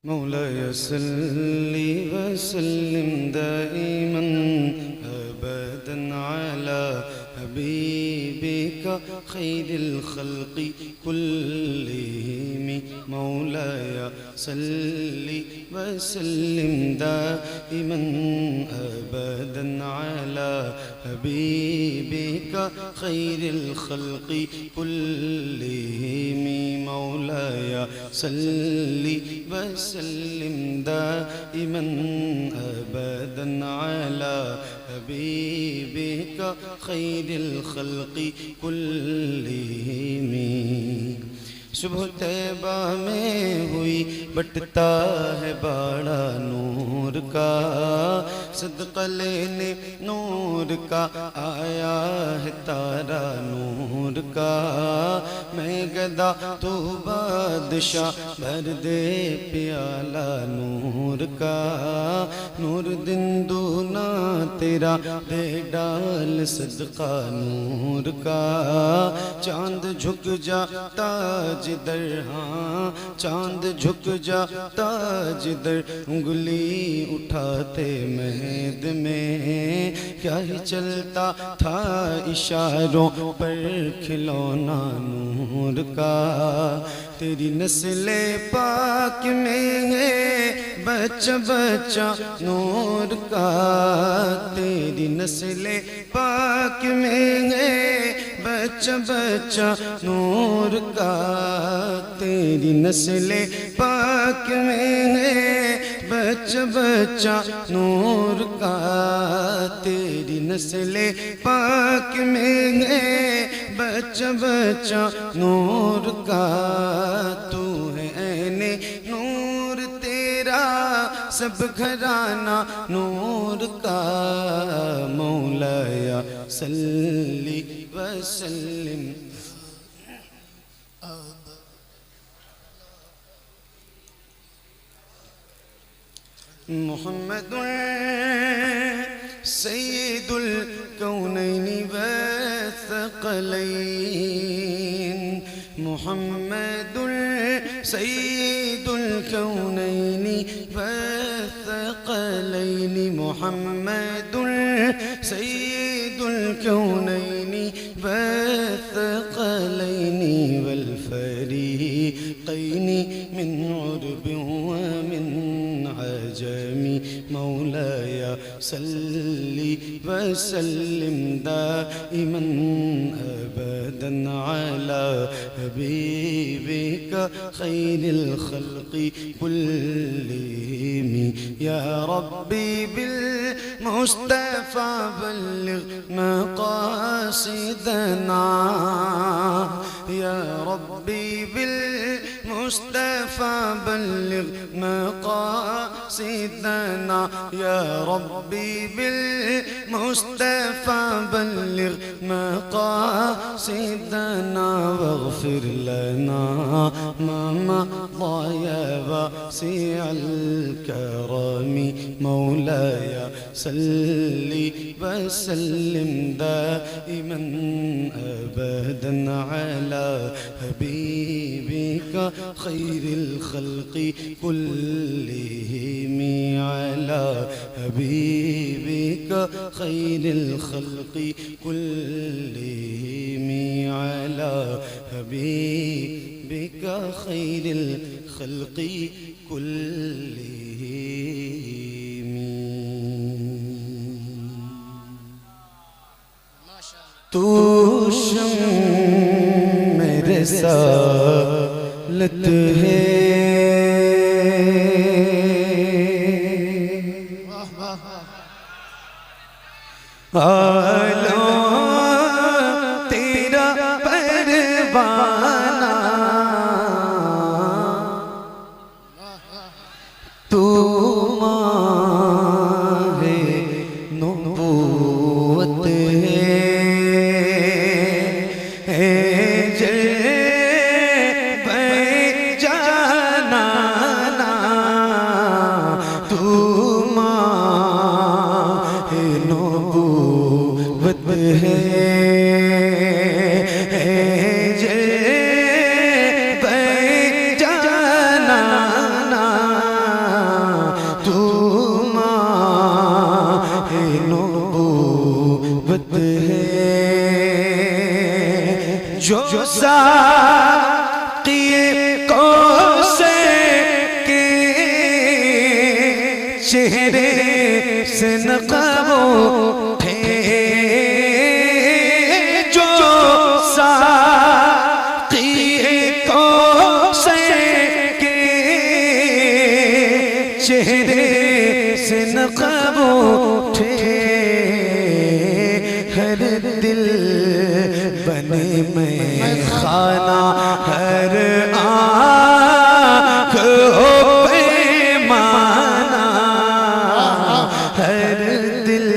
मौलाय सल्ली वसल्लिम दाइमन अबदन अला हबीबिका खैरिल खल्क़ि कुल्लिहिम। मौलाय सल्ली वसल्लिम दाइमन अबदन अला हबीबिका खैरिल खल्क़ि कुल्लिहिम। मौलाय सल्ली वसल्लिम दाइमन अबदन अला हबीबिका खैरिल खल्क़ि कुल्लिहिम। सुबह तैबा में हुई बटता है बाड़ा नूर का, सदका लेने नूर का आया है तारा नूर का। मैं गदा तू बादशाह भर दे प्याला नूर का। नूर दिन दूना तेरा दे डाल सदका नूर का। चांद झुक जाता जिधर, हाँ चांद झुक जाता जिधर, उंगली उठाते महद में क्या ही चलता था इशारों पर खिलौना नूर का। तेरी नस्ले पाक में है बच्चा बच्चा नूर का। तेरी नस्ले पाक में है बच्चा बच्चा नूर का। तेरी नस्ले पाक में है बच्चा बच्चा नूर का। तेरी नस्ले पाक में है बच्चा बच्चा नूर का। तू है ऐने नूर तेरा सब घराना नूर का। मौलाया सल्ली वसल्लिम मुहम्मदुन सय्यिदुल कौनैनि वस्सक़लैन। मुहम्मदुन सय्यिदुल कौनैनि वस्सक़लैन। मुहम्मदुन सय्यिदुल कौनैनि वस्सक़लैन वल फ़रीक़ैनि मिन उर्बिन व मिन अजमी। मौलाया सल्ली वसल्लिम दाइमन अबदन अला हबीबिका खैरिल खल्क़ि कुल्लिहिम। या रब्बी बिल मुस्तफ़ा बल्लिग़ मक़ासिदना। या रब्बी बिल मुस्तफ़ा बल्लिग़ मक़ासिदना। या रब्बी बिल मुस्तफ़ा बल्लिग़ मक़ासिदना। वग़फ़िर लना मा मज़ा या वासिअल करमी। मौलाया सल्ली वसल्लिम दाइमन अबदन अला हबीबिका खैरिल खल्क़ि कुल्लिहिम। अला हबीबिका खैरिल खल्क़ि कुल्लिहिम। अला हबीबिका खैरिल खल्क़ि कुल्लिहिम। तू शम्म मेरे सालत है, आला तेरा परवाना। तू माहे नबूवत है जलवे जाना। तू माहे नबूवत है जलवे जाना। जो साक़िए कौसे के चेहरे से नक़ब उठे, जो साक़िए कौसे के चेहरे से नक़ब उठे, हर दिल बने में खाना, हर आँख हो पैमाना, हर दिल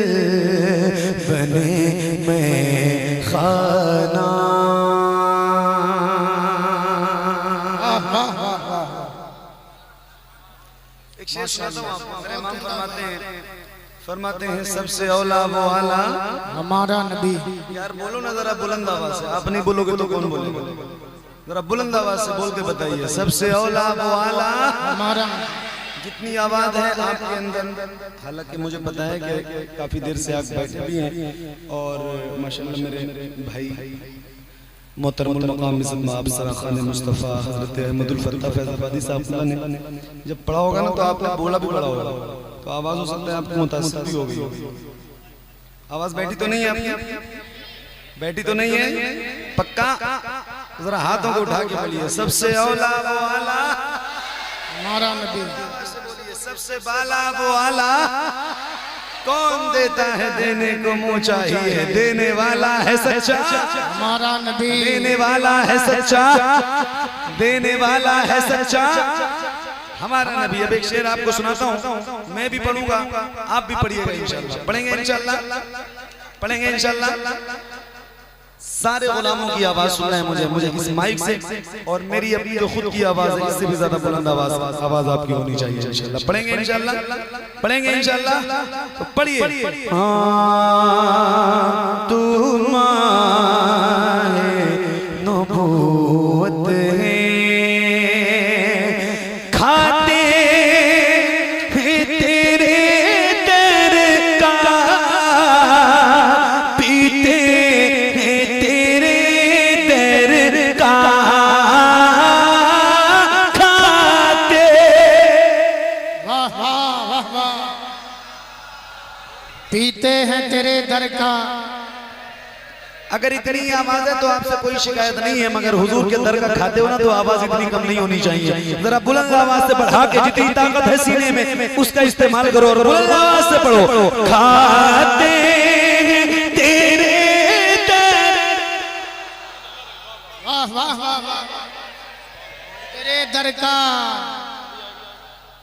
बने में खाना। एक शेर सुनाता हूँ आपको। मेरे इमाम फरमाते हैं सबसे औला वो आला हमारा नबी। यार बोलो ना जरा बुलंद आवाज से, आप नहीं बोलोगे तो कौन बोलेगा? जरा बुलंद आवाज से बोल के बताइए, सबसे औला वो आला हमारा। जितनी आवाज है आपके अंदर, हालांकि मुझे पता है कि काफी देर से आप बैठे भी हैं और माशाल्लाह मेरे भाई मोहतरमुल मकाम अफसर खान मुस्तफ़ा हज़रत अहमदुल फत्ता फैज़ाबादी साहब ने जब पढ़ा होगा ना तो आपने बोला भी पढ़ा होगा, तो आवाज हो सकता है आपको मुतासिर भी हो गई। आवाज बैठी तो नहीं है आपकी? बैठी तो नहीं है? पक्का? जरा हाथों को उठा के बोलिए, सबसे औला वो आला हमारा नबी। सबसे बाला वो आला कौन देता है, देने को मुँह चाहिए, देने वाला है सच्चा हमारा नबी। देने वाला है सच्चा, देने वाला है सच्चा हमारा नबी। अब एक शेर आपको सुनाता हूँ, मैं भी पढ़ूंगा आप भी पढ़िएगा इंशाल्लाह। पढ़ेंगे इंशाल्लाह, पढ़ेंगे इंशाल्लाह। सारे गुलामों की आवाज सुनना है मुझे इस माइक से, और मेरी अपनी जो खुद की आवाज है इससे भी ज्यादा बुलंद आवाज आपकी होनी चाहिए इंशाल्लाह। पढ़ेंगे इंशाल्लाह, पढ़ेंगे इंशाल्लाह। तो पढ़िए। तू माहे नबूवत है, खाते हैं तेरे दर का, पीते हैं तेरे दर का, खाते। वाह वाह वाह वाह। पीते हैं तेरे दर का। अगर इतनी आवाज है तो आपसे कोई शिकायत नहीं है, मगर हुजूर के दर का खाते हो ना तो आवाज इतनी कम नहीं होनी चाहिए। जरा बुलंद आवाज से बढ़ा के जितनी ताकत है सीने में उसका इस्तेमाल करो और बुलंद आवाज से पढ़ो, खाते तेरे दर। वाह वाह वाह वाह। तेरे दर का।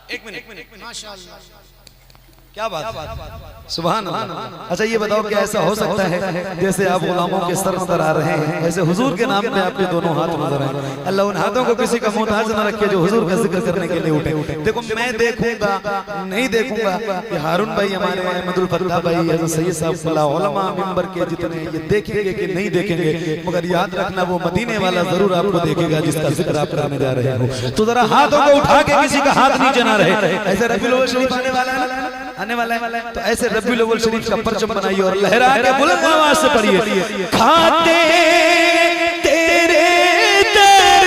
एक मिनट माशाअल्लाह। क्या बात, सुभान अल्लाह। अच्छा ये बताओ कि ऐसा हो सकता है जैसे आप गुलामों के सर नजर आ रहे हैं, ऐसे हुजूर के नाम पे आपके दोनों हाथ नजर आए। अल्लाह उन हाथों को किसी का मोहताज न रखे जो हुजूर का जिक्र करने के लिए उठे। देखो मैं देखूंगा नहीं देखूंगा कि हारून भाई हमारे अहमदुल फत्ता भाई सैयद साहब उलमा मिंबर के जितने ये देखेंगे कि नहीं देखेंगे, मगर याद रखना वो मदीने वाला जरूर आपको देखेगा जिसका जिक्र आप करने जा रहे हो। तो जरा हाथों को उठा के किसी का हाथ नीचे ना रहे। ऐसे रबीउल अव्वल शरीफ आने वाला है, आने वाला है, तो ऐसे रबीउल अव्वल शरीफ का परचम बनाइए और लहरा के बुलंद आवाज से पढ़िए, खाते तेरे दर।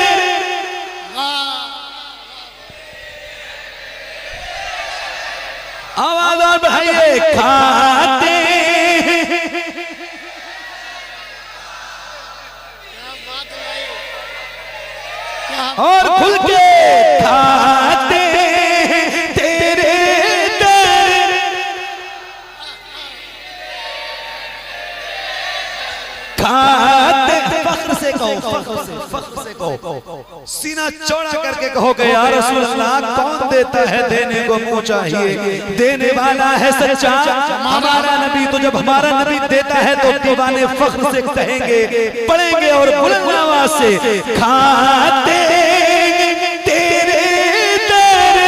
आवाज और बढ़ाइए, खाते और खुल के खाते तेरे दर। खाते फख्र से कहो, फख्र से कहो, सीना चौड़ा करके कहो कि या रसूल अल्लाह कौन देता है, देने को मुँह चाहिए, देने वाला है सच्चा हमारा नबी। तो जब हमारा नबी देता है तो दीवाने फख्र से कहेंगे, पढ़ेंगे और बुलंद आवाज से, खाते तेरे दर,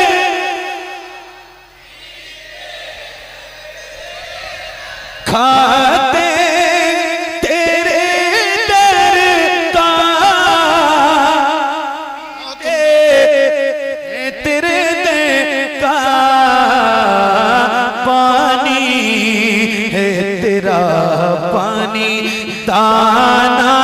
खाते तेरे दर का, तेरे दर का पानी है, तेरा पानी दाना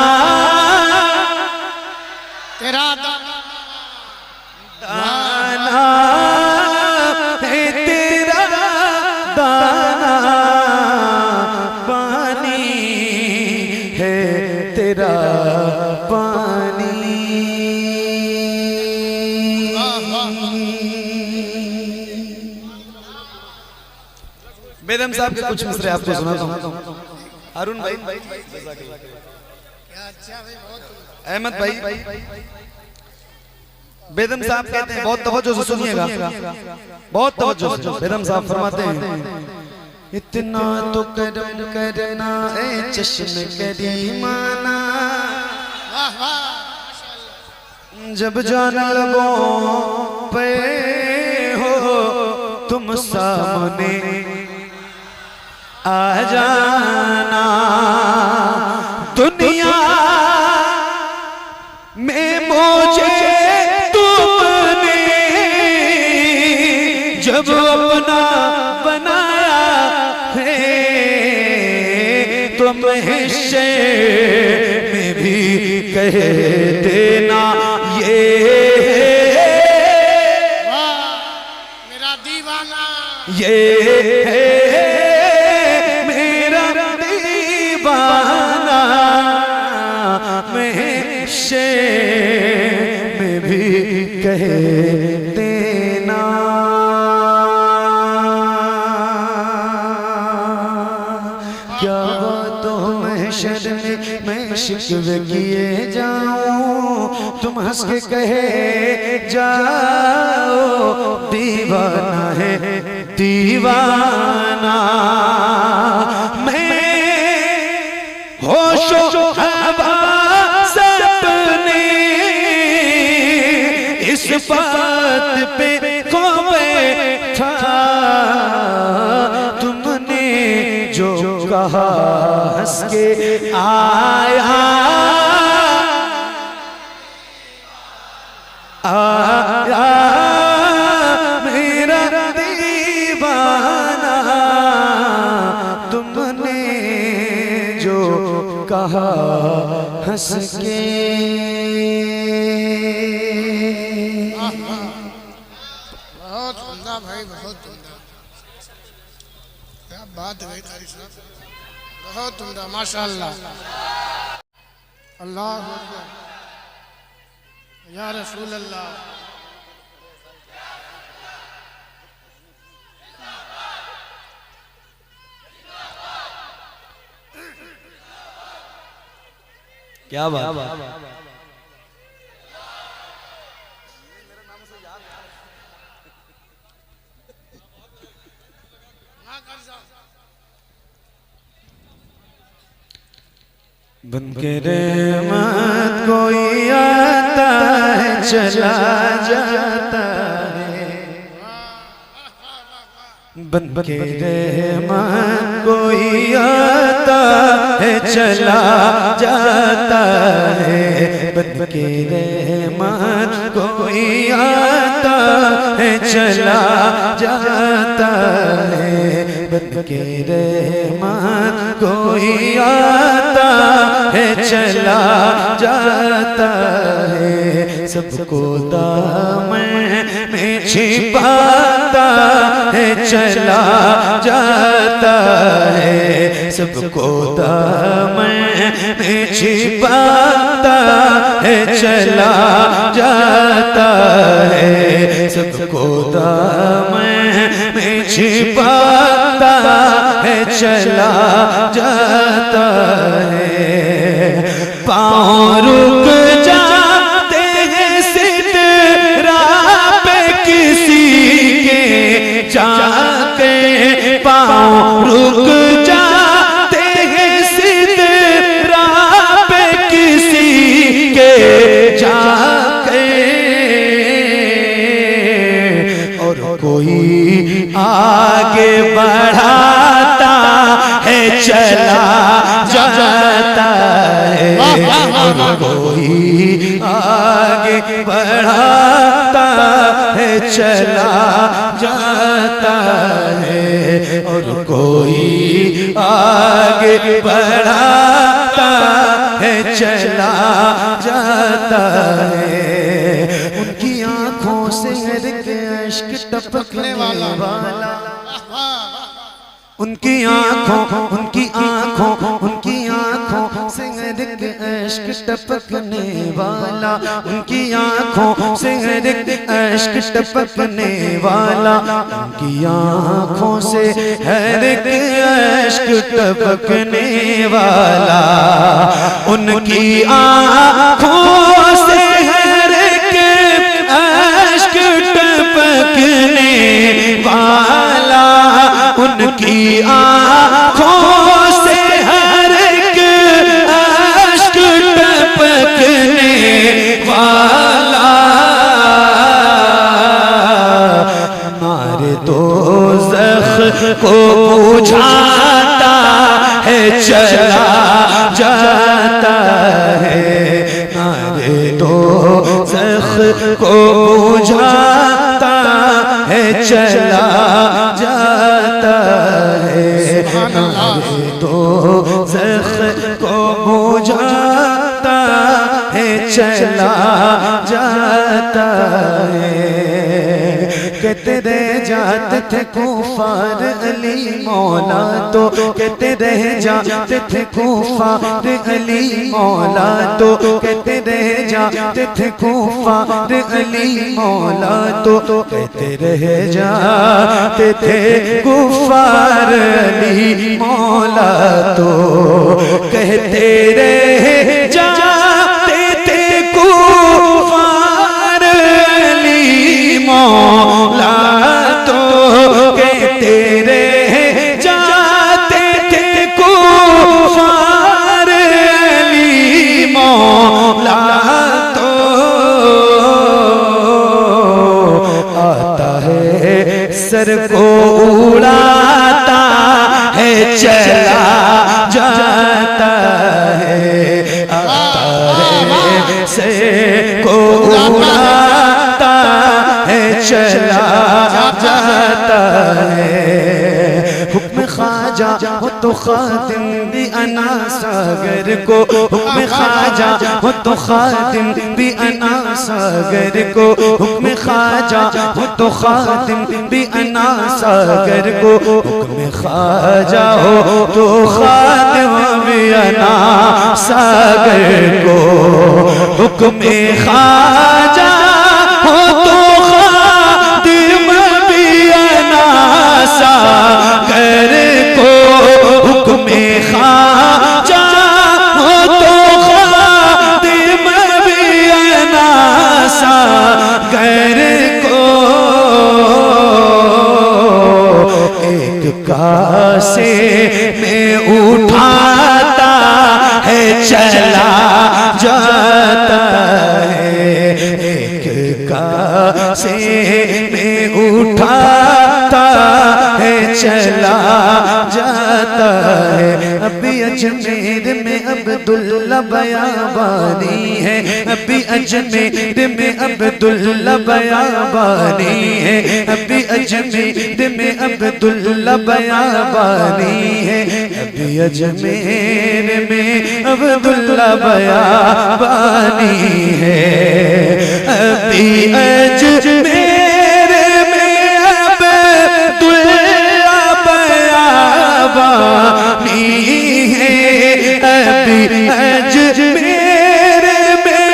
बेदम साहब के कुछ मिसरे आपको सुनाता हूँ। अरुण भाई, क्या अच्छा भाई, बहुत अहमद भाई, बेदम साहब कहते हैं, बहुत तवज्जो से सुनिएगा, बहुत तवज्जो से। बेदम साहब फरमाते हैं, इतना तो करम करना है चश्म करीमाना, वाह वाह, जब जान लगो पे हो तुम सामने आ जाना। दुनिया में मुझे तुमने जब अपना बनाया है, तुम हिस्से में भी कह देना ये वाह मेरा दीवाना, ये है मेरा दीवाना, मैं शे में भी कह देना। क्या बातों में शर्म में शिकवे किए जाऊं, तुम हंस के कहे जाओ दीवाना है दीवाना। मैं होशो हवास अपने इस बात पे खो बैठा, तुमने जो कहा हंस के आया आया मेरा दीवाना, तुमने जो कहा हंस के। बहुत उम्दा भाई, बहुत उम्दा, क्या बात है भाई कारी साहब, बहुत उम्दा, माशाअल्लाह। अल्लाह अकबर, या रसूल अल्लाह। क्या बात, बन के रहमत कोई आता है चला जाता है, बन के रहमत कोई आता है चला जाता है, बन के रहमत कोई आता है चला जाता है, बन के रहमत कोई आता है चला जाता है, सबको दामन में छिपाता है चला जाता है, सबको दामन में छिपाता है चला जाता है, सबको दामन में छिपाता है चला जाता है। पाँव रुक जाते हैं सिदरा पे किसी के जाके, पाँव रुक जाते हैं सिदरा पे किसी के जाके, और कोई आगे बढ़ाता है चला जाता है, और कोई आगे बढ़ाता है चला जाता है, और कोई आगे बढ़ाता है चला जाता है। उनकी आंखों से अश्क टपकने वाला, उनकी आंखों से हर एक अश्क टपकने वाला, उनकी आंखों से हर एक अश्क टपकने वाला, उनकी आंखों से हर एक अश्क टपकने वाला, उनकी आंखों से हर एक अश्क टपकने वाला, उनकी आंखों से हर एक अश्क टपकने वाला, हमारे दोज़ख को बुझाता है चला जाता है, हमारे दोज़ख को बुझाता है चला जाता है, हमारे दोज़ख को बुझाता है चला जाता है। कहते रह जाते थे कुफार अली मौला तो, कहते रह जाते थे कुफार अली मौला तो, कहते रह जाते थे कुफार अली मौला तो, कहते रह जाते थे कुफार अली मौला तो, कहते रह जाते थे कुफार अली मौला तो, कहते रह जाते थे कुफार अली मौला तो, आता है सर को उड़ाता है चला जाता है, आता है सर को उड़ाता है चला जाता है। हुक्म ख्वाजा हो तो खातिम भी अना सागर को, हुक्म ख्वाजा हो तो खातिम भी अना सागर को, हुक्म ख्वाजा हो तो खातिम भी अना सागर को, हुक्म ख्वाजा हो तो खातिम भी अना सागर को, हुक्म ख्वाजा हो तो खातिम भी अना सागर को, हुक्म ख्वाजा हो तो खातिम भी अना सागर को, एक कासे में उठाता है चला जाता है, एक कासे में उठाता है चला जाता है। अभी अजमेर में अब्दुल्ला बयाबानी है, अभी अजमेर में अब्दुल्ला बयाबानी है, अभी अजमेर में अब्दुल्ला बयाबानी है, अभी अजमेर में अब्दुल्ला बयाबानी है, अभी अजमेर में अब्दुल्ला बयाबानी है, अभी अजमेर में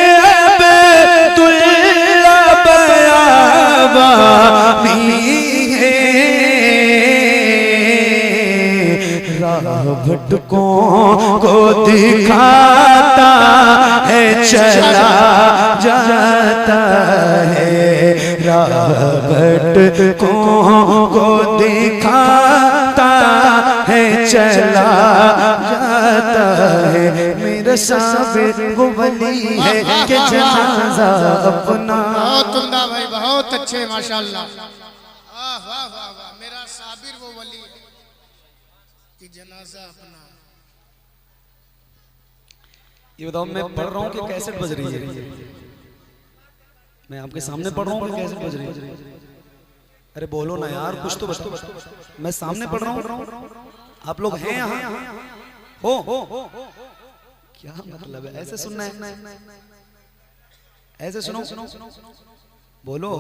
अब्दुल्ला बयाबानी है। राह भटकों को दिखाता है चला जाता है, राह भटकों को दिखाता है चला जाता है। मेरा साबिर वो वली है कि जनाजा अपना, बहुत उम्दा भाई, बहुत अच्छे माशाल्लाह, वाह वाह वाह वाह। मेरा साबिर वो वली है कि जनाजा अपना। ये बताओ मैं पढ़ रहा हूँ कि कैसेट बज रही है? मैं आपके सामने पढ़ रहा हूँ कि कैसेट बज रही है? अरे बोलो ना यार, कुछ तो बताओ। मैं सामने पढ़ रहा हूँ, आप लोग हैं यहाँ? हो क्या मतलब है? ऐसे सुनना है? ऐसे सुनो, बोलो।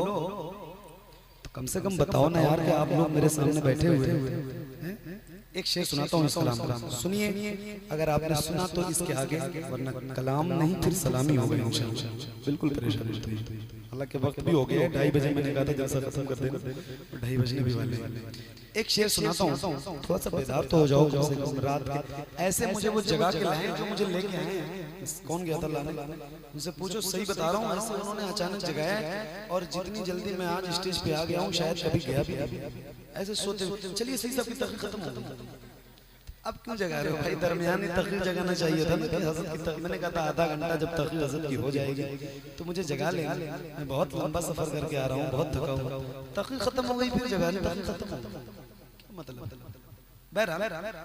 तो कम से कम बताओ ना यार कि आप लोग मेरे सामने बैठे हुए हैं। एक शेर सुनाता हूँ इस कलाम का, सुनिए। अगर आपने सुना तो इसके आगे, वरना कलाम नहीं फिर सलामी हो गई इंशाल्लाह। बिल्कुल परेशानी होती है, हालांकि वक्त भी हो गया है 2:30 बजे। मैंने कहा था जलसा खत्म कर देना, 2:30 बजने भी वाले हैं। एक शेर सुनाता हूँ, थोड़ा सा बेदार तो हो जाओ कम से कम रात के। ऐसे मुझे वो जगह के लाए जो मुझे लेके आए हैं। कौन गया था लाने? उनसे पूछो, सही बता रहा हूँ, ऐसे उन्होंने अचानक जगाया और जितनी जल्दी मैं आज स्टेज पे आ गया हूँ शायद कभी गया भी ऐसे सोते। चलिए सही, सबकी तकलीफ खत्म हो गई। अब क्यों जगा रहे हो भाई? दरमियानी तकलीफ जगाना चाहिए था ना कि हज़रत की तकलीफ। मैंने कहा था आधा घंटा जब तकलीफ हज़रत की हो जाएगी तो मुझे जगा लेंगे। मैं बहुत लंबा सफर करके आ रहा हूँ, बहुत थका हुआ। तकलीफ खत्म हो गई फिर जगाने, तकलीफ खत्म हो गई, क्या मतलब? बहरहाल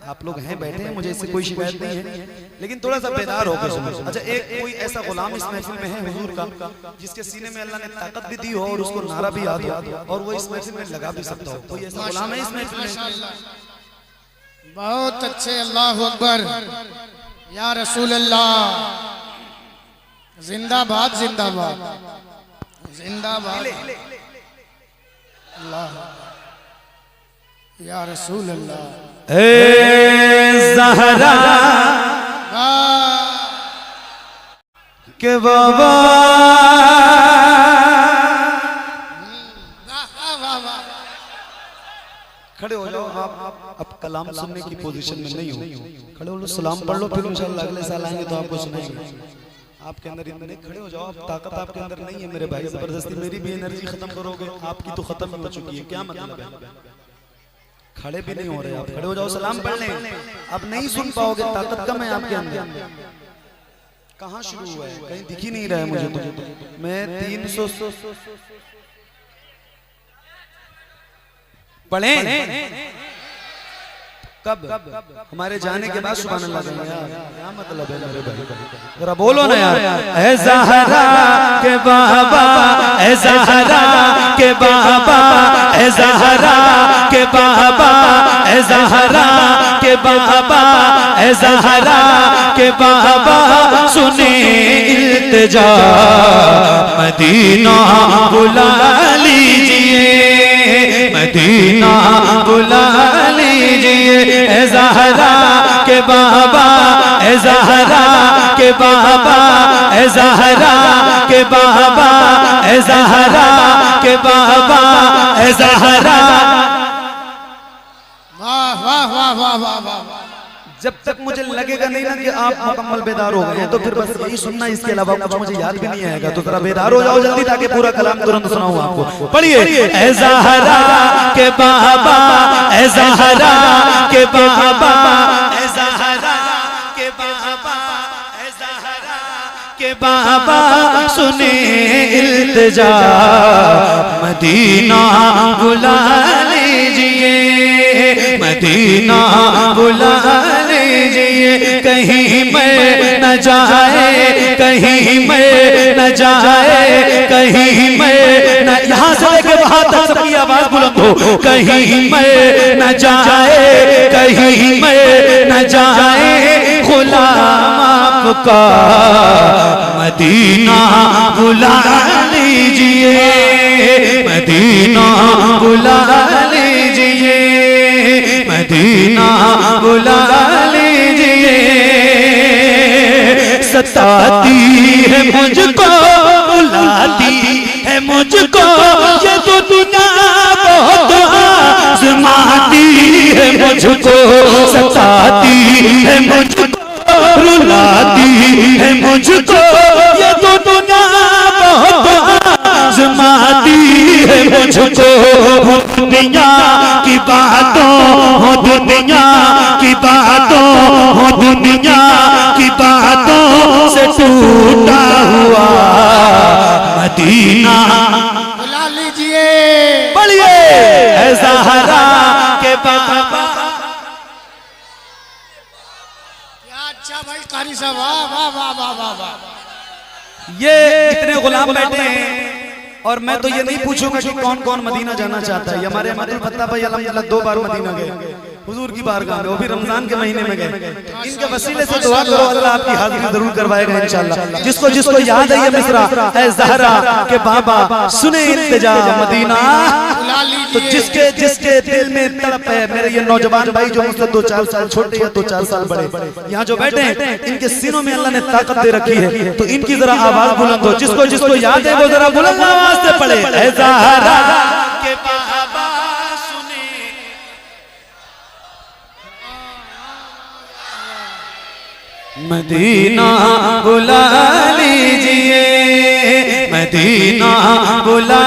आप लोग हैं बैठे हैं, मुझे इससे कोई शिकायत नहीं है, लेकिन थोड़ा सा बेदार होकर सुनो। अच्छा, एक कोई ऐसा गुलाम इस महफिल में है हुजूर का जिसके सीने में अल्लाह ने ताकत भी दी हो और उसको नारा भी याद हो और वो इस महफिल में लगा भी सकता हो? कोई ऐसा गुलाम है इस महफिल में? बहुत अच्छे, अल्लाह अकबर, या रसूल अल्लाह, जिंदाबाद जिंदाबाद जिंदाबाद, अल्लाह, या रसूल अल्लाह। ए ज़हरा के बाबा, खड़े हो जाओ आप। अब कलाम सुनने की पोजीशन में नहीं हो, खड़े हो लो, सलाम पढ़ लो, फिर इंशाल्लाह अगले साल आएंगे तो आपको सुनाएंगे। आपके अंदर इतने खड़े हो जाओ, अब ताकत आपके अंदर नहीं है मेरे भाई। जबरदस्ती मेरी भी एनर्जी खत्म करोगे, आपकी तो खत्म हो चुकी है, क्या मतलब है? खड़े भी नहीं हो रहे आप, खड़े हो जाओ, सलाम पढ़ लें। अब नहीं सुन पाओगे, ताकत कम है आपके अंदर। कहाँ शुरू हुआ है? कहीं दिख ही नहीं रहा है मुझे तो। मैं 300 पढ़े कब? हमारे जाने के बाद सुभान अल्लाह कहेंगे यार, क्या मतलब है मेरे भाई? जरा बोलो ना यार। ऐ ज़हरा के बाबा, ऐ ज़हरा के बाबा, ऐ ज़हरा के बाबा, ऐ ज़हरा के बाबा, ऐ ज़हरा के बाबा, सुने इल्तिजा मदीना बुला लीजिए, मदीना बुला लीजिए। ऐ ज़हरा के बाबा, ऐ ज़हरा के बाबा, ऐ ज़हरा के बाबा, ऐ ज़हरा के बाबा, ऐ ज़हरा। वाह वाह वाह वाह वाह वाह। जब तक मुझे लगेगा नहीं ना कि आप मुकम्मल बेदार हो गए हैं तो फिर बस यही सुनना, इसके अलावा कुछ मुझे याद भी नहीं आएगा। तो जरा बेदार हो जाओ जल्दी, ताकि पूरा कलाम तुरंत सुनाऊं आपको। पढ़िए। ऐ ज़हरा के बाबा, ऐ ज़हरा के बाबा, ऐ ज़हरा के बाबा, ऐ ज़हरा के बाबा, सुने इल्तिजा मदीना बुला लीजिए, मदीना बुला लीजिए। कहीं मैं न जाए, कहीं मैं न जाए, कहीं मैं न, यहाँ से लेके वहां तक सबकी आवाज बुलंद हो। कहीं मैं न जाए, कहीं मैं न जाए, गुलाम आपका मदीना बुला लीजिए, मदीना बुला लीजिए, मदीना बुला लीजिए। सताती है मुझको, बुलाती है मुझको, ये तो दुनिया बहुत आज़माती है मुझको। सताती है मुझको, रुलाती है मुझको, ये तो दुनिया बहुत आज़माती है मुझको। दुनिया की बातों हो, दुनिया की बातों हो, दुनिया की बातों से टूटा हुआ मदीना बुला लीजिए। बढ़िए। ऐ ज़हरा के बाबा। क्या अच्छा भाई कारी साहब, वाह वाह वाह वाह वाह वाह। ये इतने गुलाम बैठे हैं और मैं तो ये नहीं पूछूंगा कि कौन कौन मदीना जाना चाहता है। हमारे अहमद फत्ता भाई अल्हम्दुलिल्लाह 2 बार मदीना गए, हुजूर की बारगाह में, वो भी रमजान के महीने में गए। इनके वसीले से दुआ करो, अल्लाह आपकी हाजिरी जरूर करवाएगा इंशाल्लाह। जिसको जिसको याद है ये मिसरा, ऐ ज़हरा के बाबा सुने इल्तिजा मदीना, तो जिसके जिसके दिल में तड़प है, मेरे ये नौजवान भाई जो मुझसे 2-4 साल छोटे या 2-4 साल बड़े यहाँ जो बैठे हैं, इनके सीनों में अल्लाह ने ताकत दे रखी है, तो इनकी जरा आवाज बुलंद हो। जिसको जिसको याद है वो जरा बुलंद आवाज से पढ़े, ऐ ज़हरा के बाबा सुने। मदीना बुला लीजिए, मदीना बुला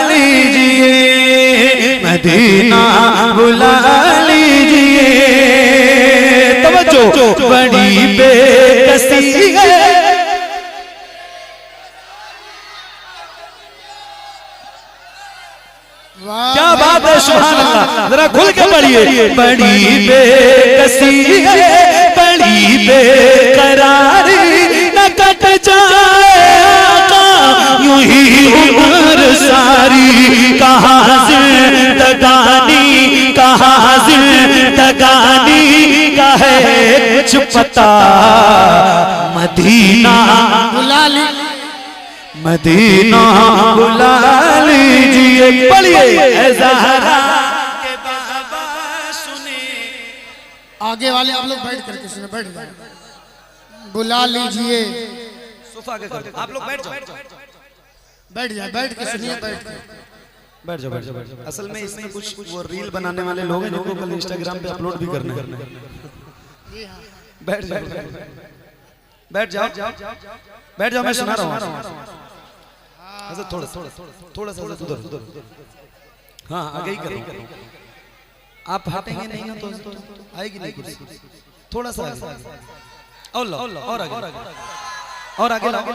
लीजिए, मदीना बुला लीजिए। तवज्जो, बड़ी बेकसी है, क्या बात है, सुभान अल्लाह। जरा खुल के पढ़िए, बड़ी बेकसी है, बड़ी बेकरारी, न कट जाए आका यूं ही उम्र सारी। कहाँ जिंदगानी, कहाँ जिंदगानी का है कुछ पता, मदीना बुला ली, मदीना बुला लीजिए। पढ़िए, ऐ ज़हरा के बाबा सुने। आगे वाले आप लोग बैठ करके सुने, बैठ जाए, बुला लीजिए। सोफा के आप लोग बैठ जाओ, बैठ जाए, बैठ के सुनिए, बैठ के बैठ जाओ, बैठ जाओ। असल में इसमें कुछ वो रील बनाने वाले लोग हैं जिनको कल इंस्टाग्राम पे अपलोड भी करना है। बैठ जाओ, बैठ जाओ, बैठ जाओ, मैं सुना रहा हूँ। थोड़ा थोड़ा सा उधर, हाँ आगे ही करो। आप हटेंगे नहीं ना तो आएगी नहीं कुछ। थोड़ा सा और आगे, और आगे लाओ।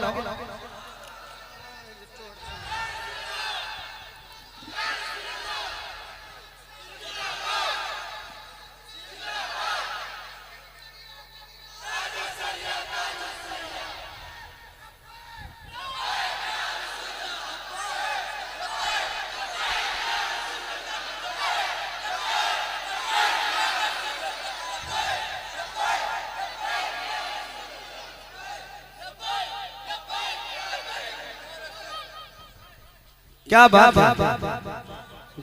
क्या बात है,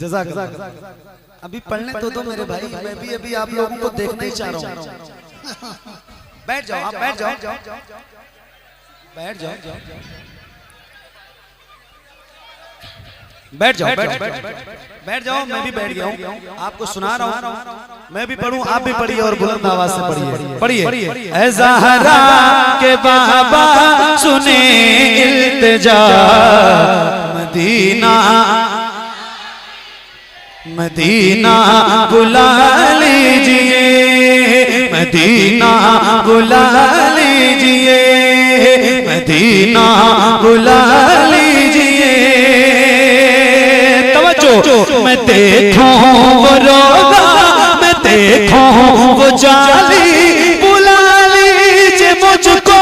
जज़ाकल्लाह। अभी पढ़ने तो दो मेरे भाई, मैं भी अभी आप लोगों को देखना ही चाह रहा हूँ। बैठ जाओ, आप बैठ जाओ, बैठ जाओ, बैठ जाओ, बैठ जाओ। मैं भी बैठ गया हूँ, आपको सुना रहा हूँ। मैं भी पढ़ूं, आप भी पढ़िए और बुलंद आवाज से पढ़िए। ऐ ज़हरा के बाबा सुने इल्तिजा, मदीना मदीना बुला लीजिए, मदीना बुला लीजिए, मदीना बुला लीजिए। तवज्जो, मैं देखूं वो रोज़ा, मैं देखूं वो जाली, बुला लीजिए मुझको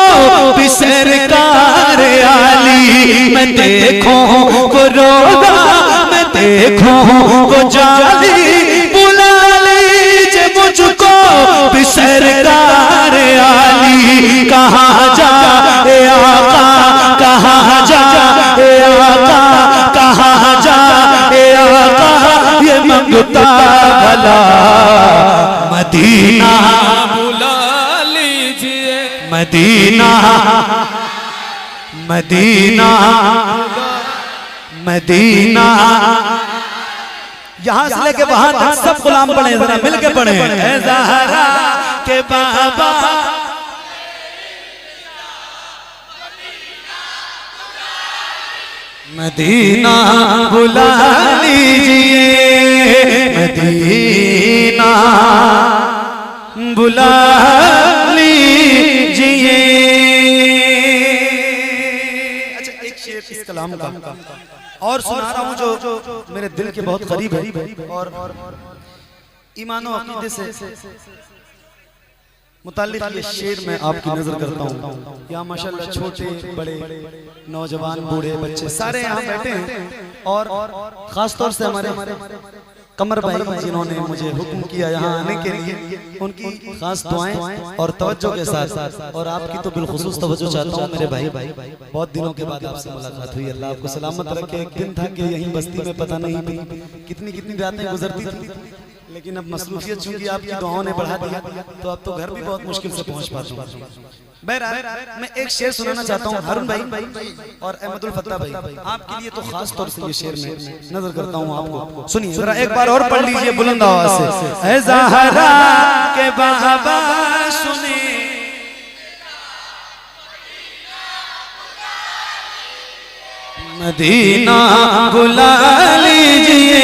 भी सरकार आली। मैं देखूं वो रोज़ा, मैं देखूं वो जाली, बुला लीजिए मुझको भी सरकार आली। कहाँ जाए आका, कहाँ जाए आका, कहाँ जाए आका, ये मंगता भला, मदीना बुला लीजिए, मदीना मदीना मदीना। यहाँ से लेके वहां तक सब गुलाम पढ़े, जरा मिल के पढ़े। ऐ ज़हरा के बाबा मदीना बुला लीजिए, मदीना बुला लीजिए। अच्छा, एक शेर इस कलाम का और सुना रहा हूँ जो मेरे दिल के बहुत करीब है और ईमान और अकीदे से मुताल्लिक ये शेर मैं आपकी नजर करता हूँ। यहाँ माशाल्लाह छोटे बड़े नौजवान बूढ़े बच्चे सारे यहाँ बैठे हैं और खास तौर से हमारे कमर भाई जिन्होंने मुझे हुक्म किया यहाँ आने के लिए, उनकी खास दुआएं और तवज्जो के साथ, और आपकी तो बिलखुसूस तवज्जो चाहता हूँ मेरे भाई। बहुत दिनों के बाद आपसे मुलाकात हुई, अल्लाह आपको सलामत रखे। एक दिन था कि यहीं बस्ती में पता नहीं कितनी कितनी रातें गुजरती थी, लेकिन अब मसरूफियत चूंकि आपकी दुआओं ने बढ़ा दिया, तो अब तो घर भी बहुत मुश्किल से पहुंच पाता हूँ। बहरहाल मैं एक शेर सुनाना चाहता हूँ हारून भाई और अहमदुल फत्ता भाई, आपके लिए तो खास तौर से ये शेर में नजर करता हूँ आपको। सुनिए जरा एक बार और पढ़ लीजिए बुलंद आवाज से। ऐ ज़हरा के बाबा सुने, मदीना बुला लीजिए।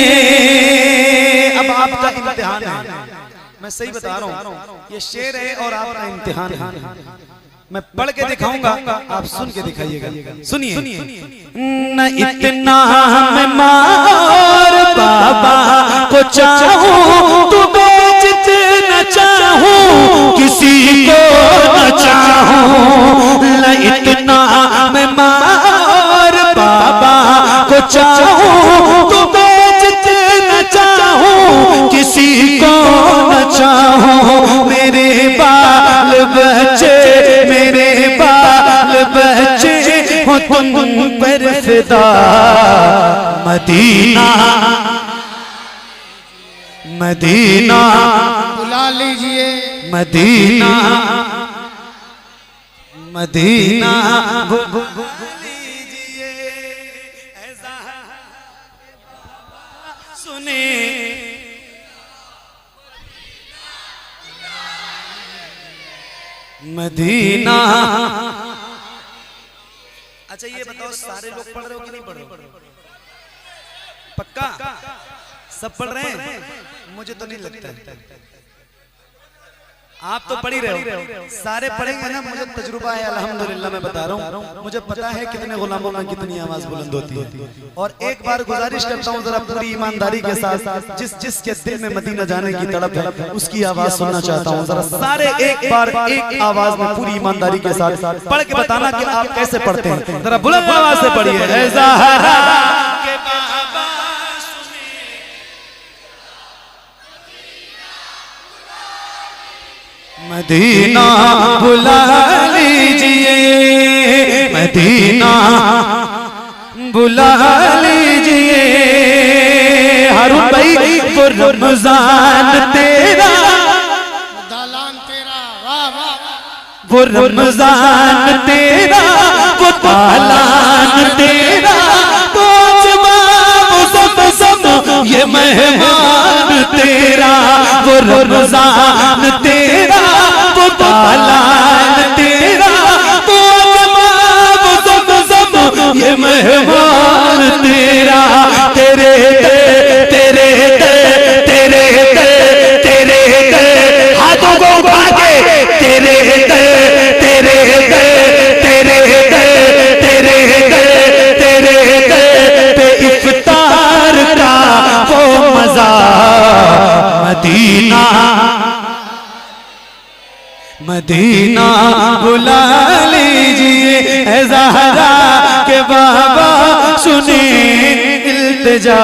अब आपका इम्तिहान है, मैं सही बता रहा हूँ, ये शेर है और आपका इम्तिहान है। मैं पढ़ के दिखाऊंगा, आप सुन के दिखाइएगा। सुनिए। न इतना मैं माँ और बाबा को चाहूं, तुम्हें जितना चाहूं किसी को न चाहूं। न इतना मैं माँ और बाबा को चाहूं, तुम्हें जितना चाहूं किसी को न चाहूं। मेरे बाल बच्चे, मेरे बाल बच्चे हो तुम पर फिदा। मदीना मदीना बुला लीजिए, मदीना मदीना बुला लीजिए। ऐसा सुने, मदीना। अच्छा ये बताओ सारे लोग पढ़ रहे हो कि नहीं पढ़ रहे हो? पक्का सब पढ़ रहे हैं? मुझे तो नहीं लगता है। आप तो पढ़ ही रहे हो, सारे पढ़ेंगे ना। मुझे तजुर्बा है अल्हम्दुलिल्लाह, मैं बता रहा हूँ। मुझे पता है कितने गुलामों में कितनी आवाज बुलंद होती है। और एक बार गुजारिश करता हूँ जरा पूरी ईमानदारी के साथ, जिसके दिल में मदीना जाने की तड़प है उसकी आवाज सुनना चाहता हूँ। जरा सारे एक बार एक आवाज में पूरी ईमानदारी के साथ पढ़ के बताना कि आप कैसे पढ़ते हैं। जरा बुलंद आवाज से पढ़िए। मदीना बुला लीजिए, मदीना बुला लीजिए। हारून भाई वो रमजान तेरा, दालान तेरा, वाह वाह, वो रमजान तेरा, वो दालान तेरा, वो ज़म ये मेहमान तेरा। वो रमजान तेरा, वो दालान तेरा, वो ज़म ये मेहमान तेरा। तेरे तेरे तेरे तेरे हाथों को उठा के, तेरे तेरे तेरे तेरे पे इफ्तार का वो मजा। मदीना मदीना बुला लीजिए। ऐ ज़हरा के बाबा सुने इल्तिजा।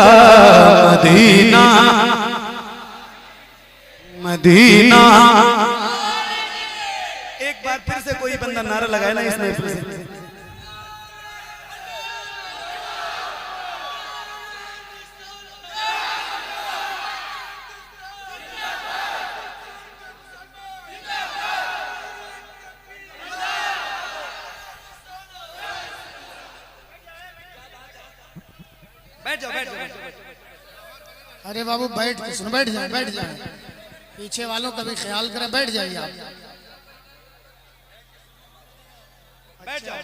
Medina Medina. एक बार फिर से कोई बंदा नारा लगाए ना इसने। बैठ जाओ, बैठ जाओ। अरे बाबू बैठ के सुनो, बैठ जाए, बैठ जाए। पीछे वालों का भी ख्याल करें, बैठ जाइए आप। बैठ जाओ।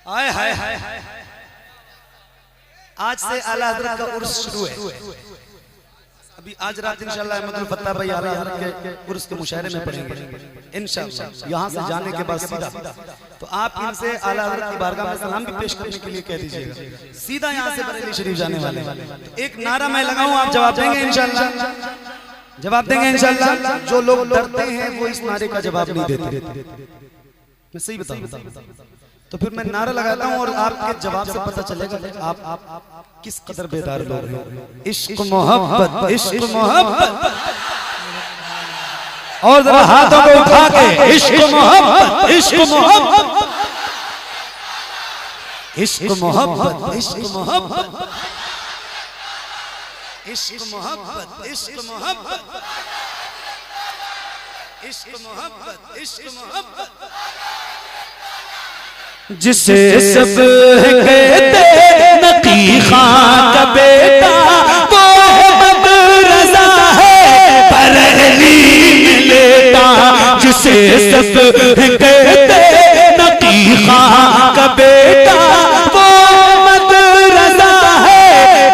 आए हाय हाय, आज से आला हज़रत का उर्स शुरू है। अभी आज रात इंशाल्लाह अहमदुल फत्ता भाई आला हज़रत के उर्स के मुशायरे में पढ़ेंगे इंशाल्लाह। यहाँ से जाने के बाद सीधा तो आप इनसे आला हज़रत की बारगाह में सलाम भी पेश करने के लिए कह दीजिएगा। सीधा यहाँ से बरेली शरीफ जाने वाले। एक नारा मैं लगाऊं, आप जवाब देंगे इंशाल्लाह? जवाब देंगे इंशाल्लाह? जो लोग डरते हैं वो इस नारे का जवाब नहीं देते। मैं सही बताऊं तो फिर मैं नारा लगाता हूँ और आपके जवाब से पता चलेगा आप किस कदर बेदार लोग हैं। इश्क मोहब्बत, इश्क मोहब्बत, और जरा हाथों को उठा के इश्क मोहब्बत, इश्क मोहब्बत, इश्क मोहब्बत, इश्क मोहब्बत, इश्क मोहब्बत, इश्क मोहब्बत, इश्क मोहब्बत, इश्क मोहब्बत, जिसे सब कहते नकी खां का बेटा वो अहमद रजा है बरेली में लेटा। जिसे सब कहते नकी खां का बेटा वो अहमद रजा है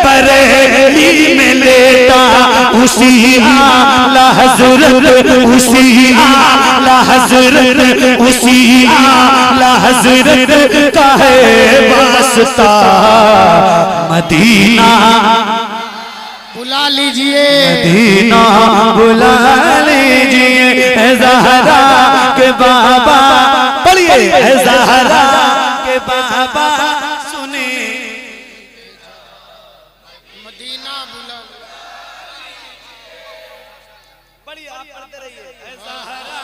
बरेली में लेटा। उसी आला हज़रत, उसी आला हज़रत, उसी आला हज़रत का है वास्ता मदीना। बुला लीजिए, मदीना बुला लीजिए ज़हरा के बाबा, पढ़िए ज़हरा के बाबा सुने। मदीना बुला, पढ़िए आप पढ़ते रहिए ज़हरा।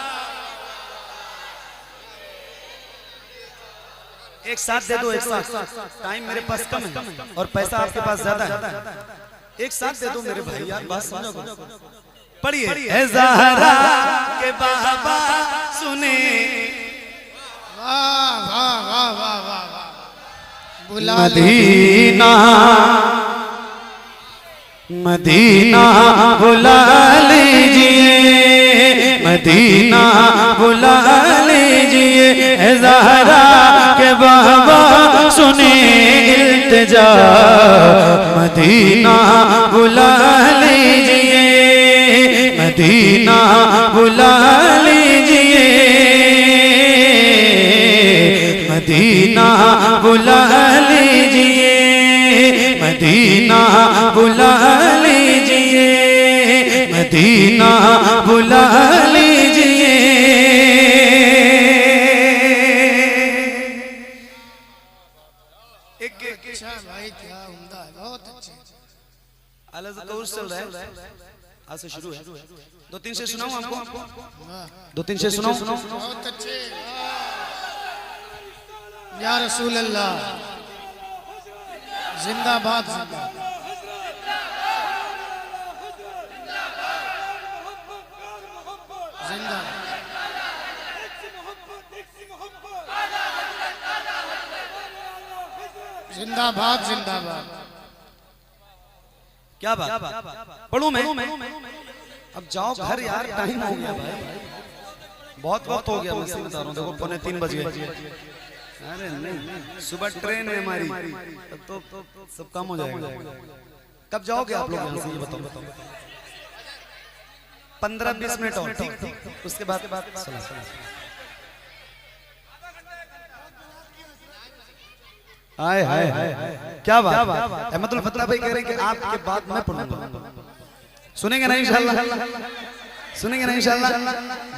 एक साथ दे दो, एक साथ, टाइम मेरे पास कम है और पैसा आपके पास ज्यादा है। एक साथ दे दो मेरे भाई, यार बात समझो। पढ़िए ज़हरा के बाबा सुने। वाह वाह वाह वाह वाह वाह। बुला मदीना, मदीना बुला लीजिए, मदीना बुला लीजिए ज़हरा के बाबा सुने इल्तिजा। मदीना बुला लीजिए, मदीना बुला लीजिए, मदीना बुला लीजिए, मदीना बुला लीजिए, मदीना बुला लीजिए। अच्छा भाई, क्या उम्दा है, बहुत अच्छे। चल रहा है, आज से शुरू है। दो तीन से सुनाऊं आपको, दो तीन से सुनाऊं। बहुत अच्छे। या रसूल अल्लाह, जिंदाबाद जिंदाबाद। जिंदाबाद जिंदाबाद। क्या बात, पढ़ूं मैं? अब जाओ घर यार, टाइम हो गया भाई, बहुत वक्त हो गया। मैं सही बता रहा हूँ, देखो 2:45 बज गए। अरे नहीं, सुबह ट्रेन है हमारी, तब तो सब काम हो जाएगा। कब जाओगे आप लोग यहाँ से, ये बताओ। 15-20 मिनट और, ठीक, उसके बाद हाय हाय क्या बात। अहमदुल फतह भाई कह रहे हैं कि आपके बाद मैं पढ़ूंगा। सुनेंगे ना इंशाल्लाह, सुनेंगे ना इंशाल्लाह।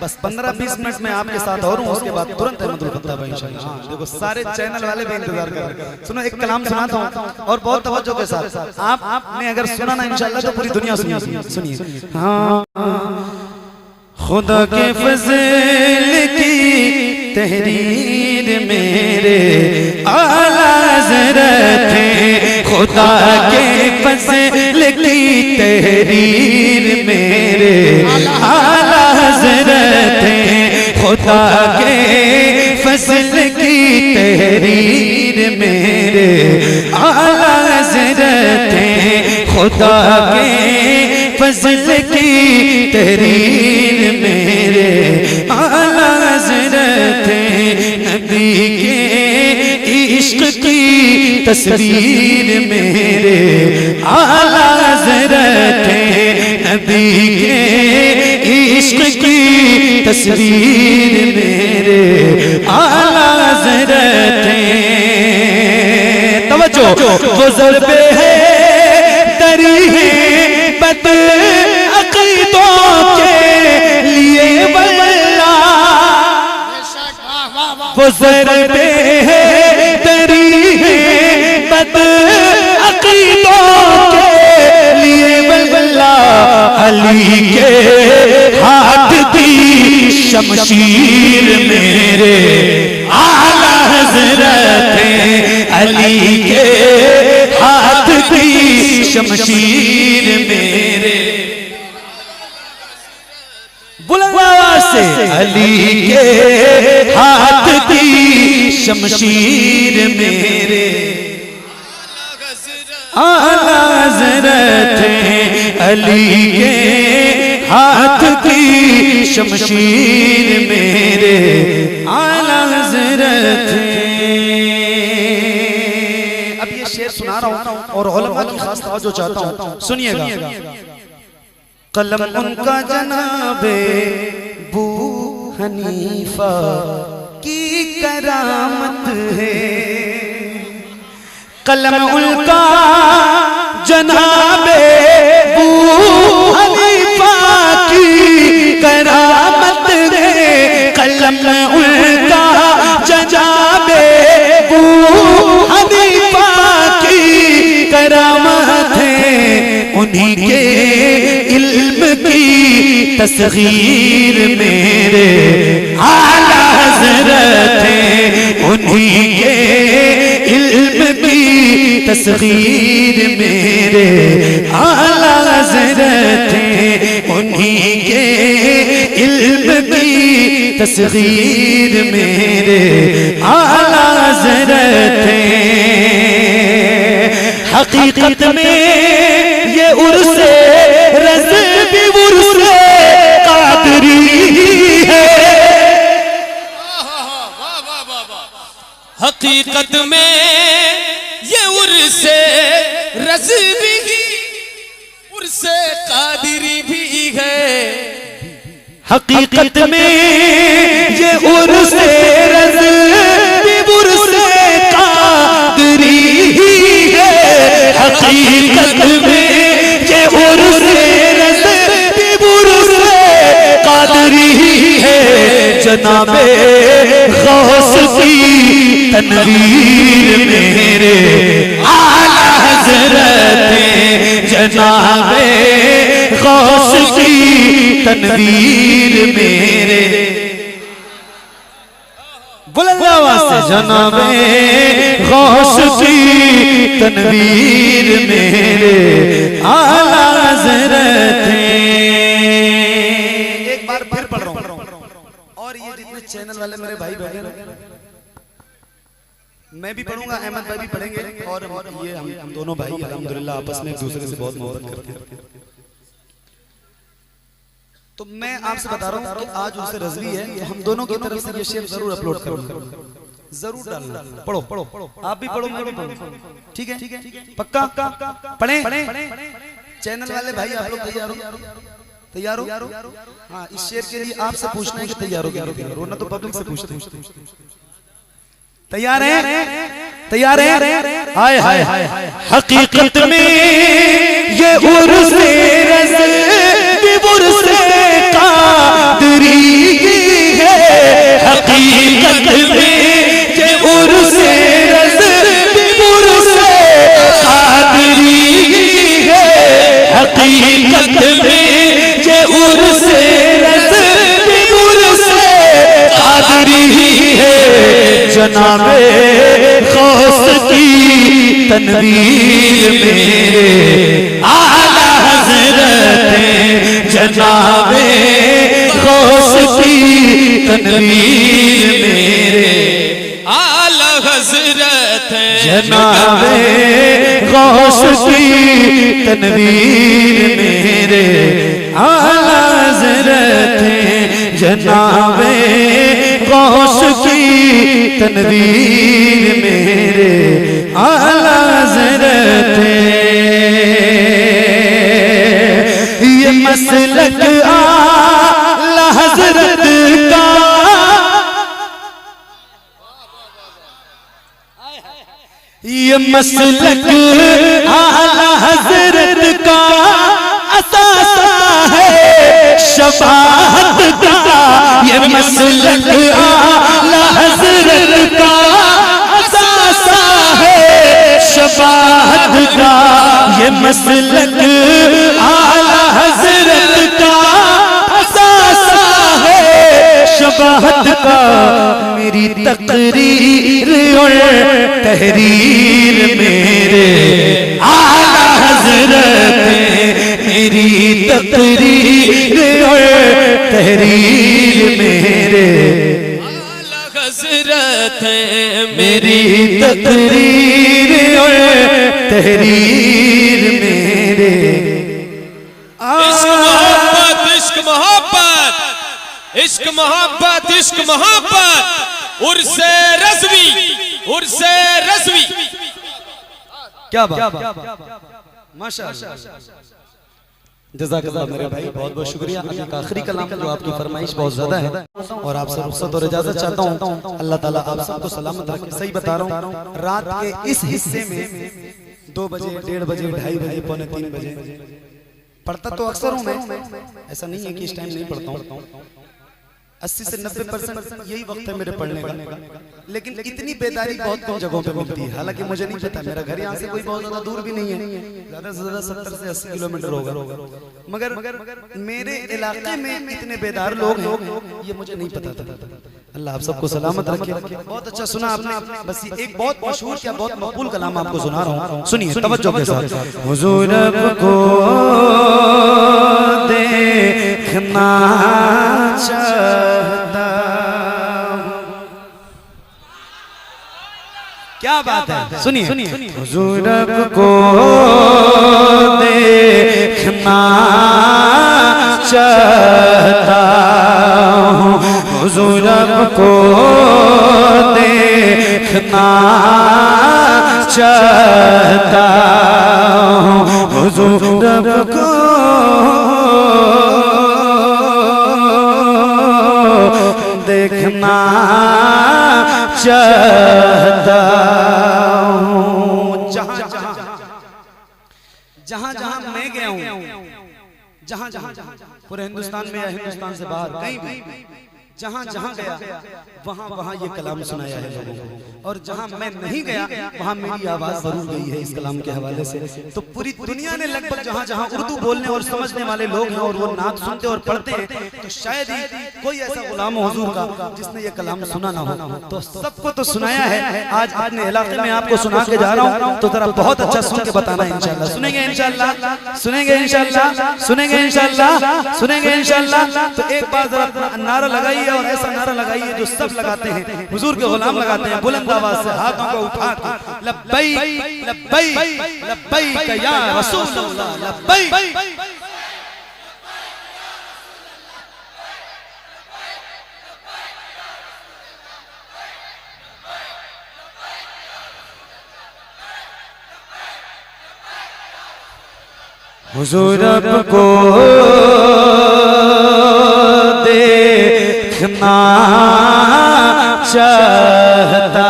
बस 15-20 मिनट में आपके साथ और हूँ, उसके बाद तुरंत अहमदुल फतह भाई इंशाल्लाह। देखो सारे चैनल वाले भी इंतजार कर रहे हैं। सुनो, एक कलाम सुनाता हूँ और बहुत तवज्जो के साथ। आपने अगर सुना ना इंशाल्लाह तो पूरी दुनिया सुनिए। हाँ, खुदा के फज़ल की तहरीर मेरे आला हज़रत है, खुदा के फज़ल की तहरीर मेरे आला हज़रत है, खुदा के फज़ल की तहरीर मेरे आला हज़रत है, खुदा के फज़ल की तहरीर मेरे आला हज़रत है। नबी के इश्क की तस्वीर मेरे आला हज़रत है, नबी के इश्क की तस्वीर मेरे आला हज़रत है। तवज्जो, वो ज़रबे है दरी है बद अक़ीदों के लिए वल्ला, वो ज़रबे है अली के हाथ की शमशीर मेरे आला हजरत अली के हाथ की शमशीर मेरे बुलंद आवाज से अली के हाथ की शमशीर मेरे आला हजरत अली के हाथ की शमशीर मेरे आला हजरत। अब ये शेर सुना रहा हूं और उलमा की खास तवज्जो चाहता हूं, सुनिएगा। कलम उनका जनाबे बू हनीफा की करामत है, कलम उनका जनाबे बू हनीफा की करामत है, कलम उनका जनाबे बू हनीफा की करामत है, उन्हीं के इल्म की तस्गीर मेरे आला हजरत है, उन्हीं के इल्म की तस्गीर मेरे आला हजरत है, उन्हीं के इल्म की तस्गीर मेरे आला हजरत है। हकीकत में ये उर्से रज़्बी उर्से कादरी है, हकीकत में ये उर्से रज़्बी उर्से कादरी भी है, हकीकत में ये उर्से रज़्बी उर्से कादरी है, हकीकत में ये उर्से रज़्बी उर्से कादरी है, जनाबे गौस की तनवीर मेरे आला हजरत है, जनाबे गौस की तनवीर मेरे बुलंद आवाज से जनाबे गौस की तनवीर मेरे आला हजरत है। एक बार फिर पढ़ रहा हूं और ये जितने चैनल वाले मेरे भाई बैठे मैं भी पढ़ूंगा, अहमद भाई भी पढ़ेंगे और ये हम दोनों भाई अल्हम्दुलिल्लाह आपस में एक दूसरे से बहुत मोहब्बत करते हैं। तो मैं आपसे बता रहा हूँ कि आज उससे रज़वी है, तो हम दोनों की तरफ से ये शेर जरूर अपलोड करूंगा, जरूर डालना। पढ़ो पढ़ो, आप भी पढ़ो मैं भी पढ़ूं, ठीक है पक्का पढ़ें। चैनल वाले भाई आप लोग तैयार हो? तैयार हो? हाँ, इस शेर के लिए आपसे पूछना है कि तैयार हो क्या तैयार हो, ना तो पब्लिक से पूछते हैं। तैयार है? तैयार है? हाय हाय हाय। हकीकत में ये उर्से रज़्बी उर्से कादरी है, हकीकत में ये उर्से रज़्बी उर्से कादरी है, हकीकत में ये उर्से रज़्बी उर्से कादरी है, जनाबे गौस की तनवीर मेरे आला हजरत है, जनाबे गौस की तनवीर मेरे आला हजरत है, जनाबे गौस की तनवीर मेरे आला हजरत है, जनाबे गौस की तनवीर मेरे आला हजरत है। ये मसलक आला हजरत का, ये मसलक आला हजरत का असासा है शफाअत का, ये मसलक आला हजरत का असासा है शफाअत का, ये मसलक आला हजरत तहरीर मेरे आला हजरत मेरी तकरीर और तहरीर मेरे आला हजरत मेरी तकरीर और तहरीर मेरे इश्क मोहब्बत इश्क मोहब्बत इश्क मोहब्बत इश्क मोहब्बत उर्से रज़वी उर्से रज़वी। क्या बात माशाअल्लाह जज़ाकल्लाह मेरे भाई, बहुत बहुत शुक्रिया। अभी का आखिरी कलाम जो आपकी फरमाइश बहुत ज्यादा है और आपसे रुखसत और इजाजत चाहता हूँ। अल्लाह ताला आप सबको सलामत रखे। सही बता रहा हूँ, रात के इस हिस्से में 2 बजे 1:30 बजे 2:30 बजे 2:45 बजे पढ़ता तो अक्सर हूँ मैं, ऐसा नहीं है कि इस टाइम नहीं पढ़ता हूँ। 80 से 90% यही वक्त है मेरे पढ़ने का, लेकिन इतनी बेदारी बहुत कम जगहों पे मिलती है। हालांकि मुझे नहीं पता, मेरा घर यहाँ से कोई बहुत ज्यादा दूर भी नहीं है, ज्यादा से ज्यादा 70 से 80 किलोमीटर होगा, मगर मेरे इलाके में इतने बेदार लोग हैं ये मुझे नहीं पता था। अल्लाह आप सबको सलामत रखे। बहुत अच्छा सुना आपने। बस एक बहुत मशहूर क्या बहुत मकबूल कलाम आपको सुना रहा हूँ, सुनिए तवज्जो के साथ। हुजूर को देखना चाहता हूं। क्या बात है, सुनिए हुजूर को देखना चाहता हूं, हुजूर को देखना चाहता हूं, हुजूर को देखना चाहता हूं। जहां जहां मैं गया हूं, जहां जहां पूरे हिंदुस्तान में या हिंदुस्तान से बाहर कहीं भी जहां जहां गया वहां वहां ये कलाम सुनाया है लोगों को, और जहां मैं नहीं गया वहां मेरी आवाज जरूर गई है इस कलाम के हवाले से। तो पूरी दुनिया ने लगभग जहां जहां उर्दू बोलने और समझने वाले लोग हैं और वो नात सुनते और पढ़ते हैं, तो शायद ही कोई ऐसा गुलाम हो हुजूर का जिसने ये कलाम सुना ना हो। तो सबको तो सुनाया है, आज अपने इलाके में आपको सुना के जा रहा हूं, तो जरा बहुत अच्छा सुन के बताना इंशाल्लाह। सुनेंगे इंशाल्लाह, सुनेंगे इंशाल्लाह, सुनेंगे इंशाल्लाह, सुनेंगे इंशाल्लाह। तो एक बार जरा नारा लगाइए, और ऐसा नारा लगाइए जो सब लगाते हैं, हुजूर के गुलाम लगाते हैं, बुलंद आवाज से हाथों को उठा के लब्बैक लब्बैक लब्बैक या रसूल अल्लाह लब्बैक। हुजूर को देखना चाहता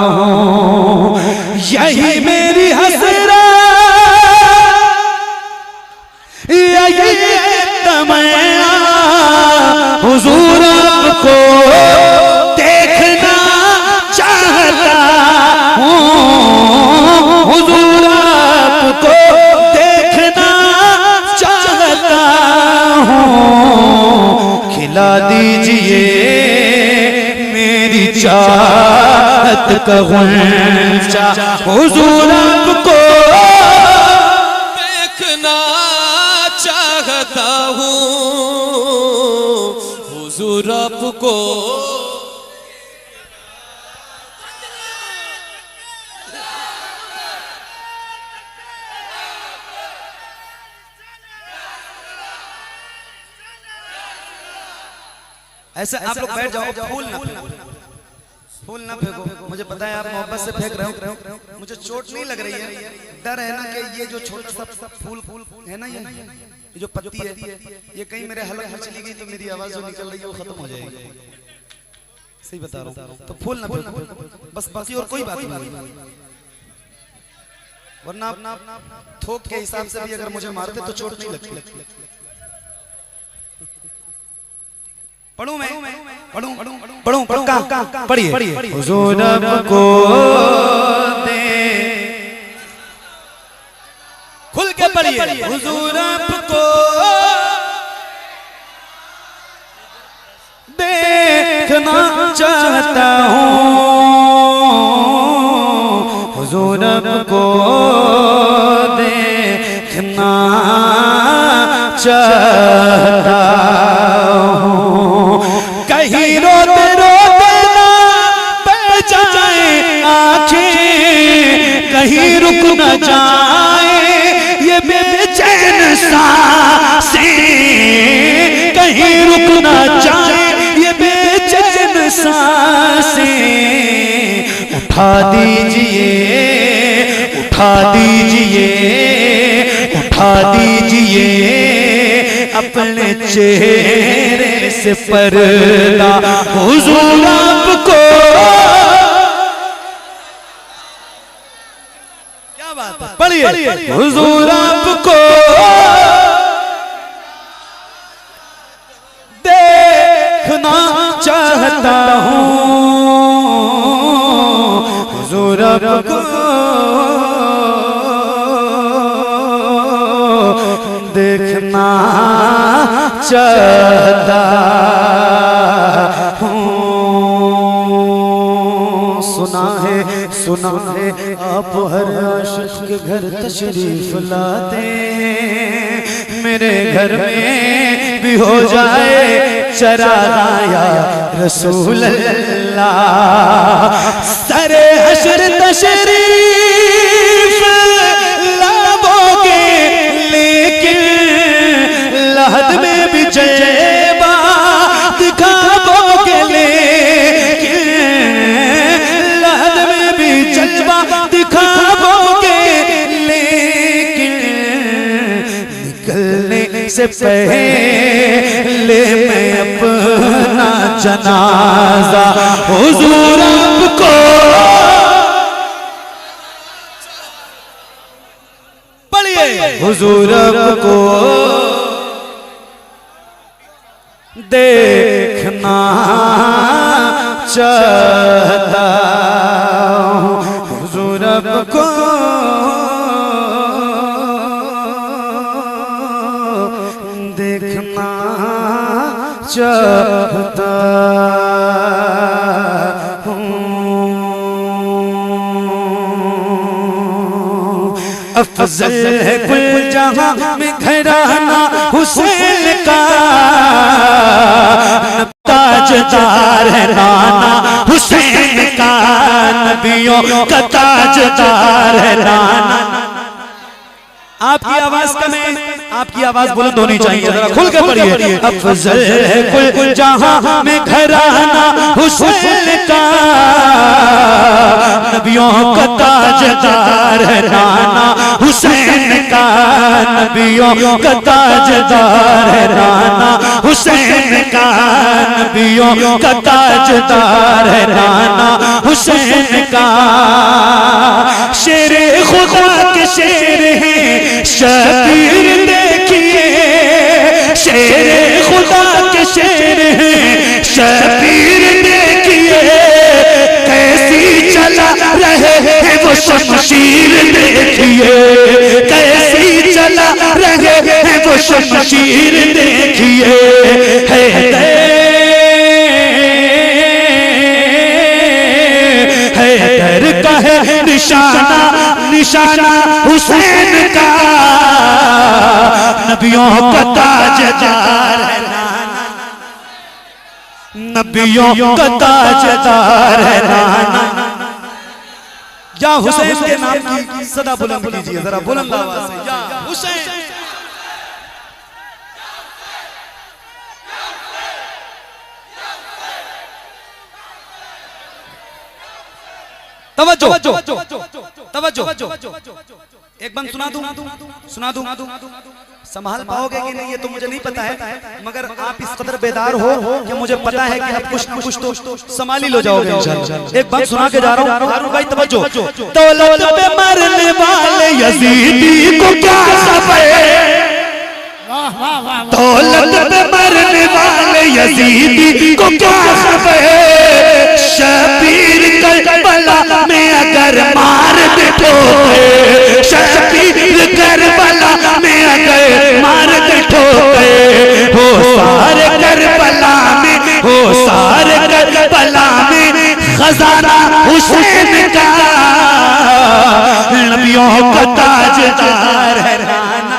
हूँ, यही मेरी हसरत यही तमन्ना, हुजूर को देखना चाहता हूँ, हुजूर को देखना चाहता हूँ। खिला दीजिए मेरी चाहत का गुंचा, हुजूर को देखना चाहता हूँ, हुजूर आपको ऐसा आप लोग बैठ जाओ, फूल ना फेंको। मुझे पता है आप मोहब्बत से फेंक रहे हो, मुझे चोट नहीं लग रही है। डर है ना कि ये जो छोटा सा फूल है ना, ये जो पत्ती है, ये कहीं मेरे हलक में चली गई तो मेरी आवाज जो निकल रही है वो खत्म हो जाएगी। सही बता रहा हूँ, तो फूल ना फेंको बस, बाकी और कोई बात नहीं। वरना थोक के हिसाब से भी अगर मुझे मारते तो चोट नहीं लगती। पढ़ूं मैं, पढ़ूं पढ़िए। हुजूर को दे, खुल के पढ़िए। हुजूर को देखना चाहता हूँ, रब को देखना चाहता हूँ, कहीं रोते रोते ना बह जाए आँखें, कहीं रुक न जाए ये बेचैन सांसें, कहीं रुक न जाए ये बेचैन सांसें। उठा दीजिए, उठा दीजिए, उठा दीजिए अपने चेहरे से पर्दा, हुजूर आपको। क्या बात है, पढ़िए। हुजूर आपको देखना चाहता हूँ, हुजूर आपको देखना चाहता हूँ। सुना है आप हर आशिक के घर तशरीफ लाते, मेरे घर में भी हो जाए चरागा या रसूल अल्लाह। सरे हशर तशरीफ लाओगे, लेकिन लहद में भी जलवा दिखाओगे, लेकिन लहद में भी जलवा दिखाओगे, लेकिन निकलने से पहले मैं अपना जनाजा हुजूर आपको। पढ़िए। हुजूर आपको देखना चाहता हूँ, हुजूर आपको देखना चाहता हूँ। अफजल है कुल जहां में घराना हुसैन का, ताजदार है नाना हुसैन का, नबियों का ताजदार है नाना। आपकी आवाज कम है, आपकी आवाज बुलंद होनी चाहिए, जरा खुल के पढ़िए। अफजल है कुल जहां में घराना हुसैन का, नबियों का ताजदार है नाना हुसैन का, नबियों का ताजदार है नाना हुसैन का, नबियों का ताजदार है नाना हुसैन का। शेरे खुदा के शेर हैं शबीर देखिए, शेरे खुदा के शेर हैं शबीर देखिए, कैसी चला रहे हैं वो शमशीर देखिए, कैसी चला रहे हैं वो शमशीर देखिए। हैदर का है निशाना, निशाना हुसैन का, नबियों का ताजदार है नाना, नबियों का ताजदार है नाना। या हुसैन के नाम की सदा बुलंद कीजिए, जरा बुलंद आवाज से, या हुसैन। तवज्जो, तवज्जो, एक बंद सुना दूं, सुना दूं, संभाल पाओगे कि नहीं ये तो मुझे नहीं पता है, मगर आप इस कदर बेदार हो कि मुझे पता है कि आप कुछ न कुछ तो संभाली लो जाओगे इंशाअल्लाह। एक बंद सुना के जा रहा हूं, हारून भाई तवज्जो। दौलत पे मरने वाले यजीदी को क्या खबर, दौलत पे मरने वाले यजीदी को क्या खबर, शबीर करबला में अगर मार दे ठोके, शबीर करबला में अगर मार दे ठोके, हो सारे करबला में, हो सारे करबला में खजाना हुसैन का, नबियों का ताजदार है नाना,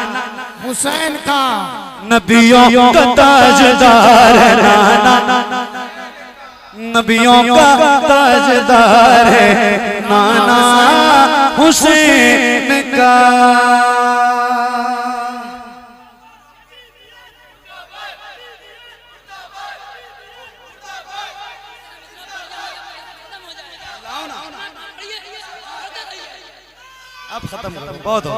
हुसैन का नबियों का ताजदार है नाना, नबियों का ताजदार है नाना हुसैन का। अब खत्म करो, बहुत हो।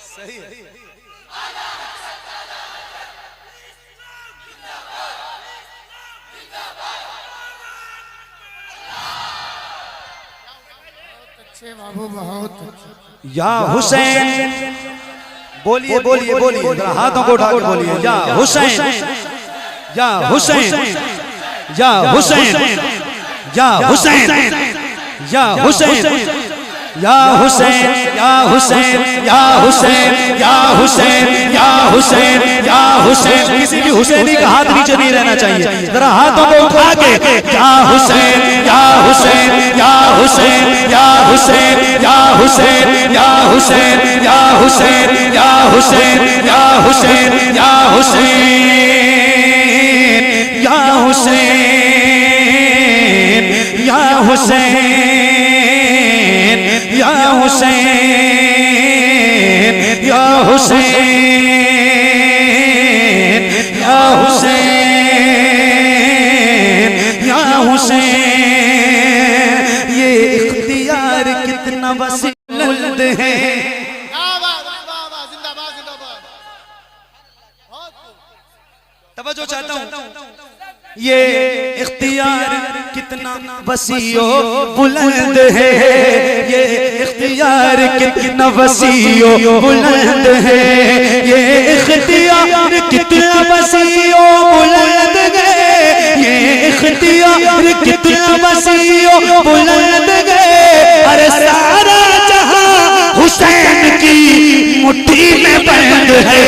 सही है। अच्छे बाबू, बहुत अच्छे। या हुसैन, बोलिए बोलिए बोलिए, जरा हाथों को उठा के बोलिए, या हुसैन, या हुसैन, या हुसैन, या हुसैन, या हुसैन, या हुसैन, या हुसैन, या हुसैन, या हुसैन, या हुसैन, या हुसैन। किसी भी हुसैनी का हाथ नीचे नहीं रहना चाहिए, जरा हाथों को उठा के या हुसैन, या हुसैन, या हुसैन, या हुसैन, या हुसैन, या हुसैन, या हुसैन, या हुसैन, या हुसैन, या हुसैन, या हुसैन, या हुसैन, या हुसैन, या हुसैन, या हुसैन, या हुसैन। ये इख्तियार कितना वसी बुलंद है। जिंदाबाद जिंदाबाद। तवज्जो चाहता हूँ, ये इख्तियार कितना वसीओ बुलंद है, ये इख्तियार कितना वसीओ बुलंद है, ये इख्तियार कितना वसीओ बुलंद है, ये इख्तियार कितना वसीओ बुलंद है। अरे सारा जहां हुसैन की मुट्ठी में बंद है।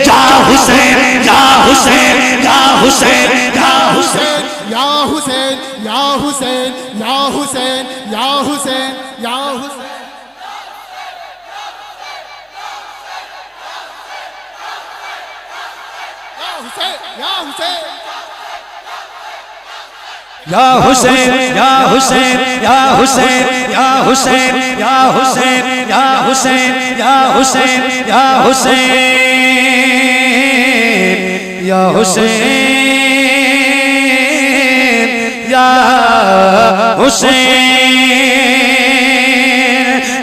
या हुसैन, या हुसैन, या हुसैन, या हुसैन, या हुसैन, या हुसैन, या हुसैन, या हुसैन, या हुसैन। या हुसैन, या हुसैन, या हुसैन, या हुसैन, या हुसैन, या हुसैन, या हुसैन, या हुसैन, या हुसैन, या हुसैन, या हुसैन।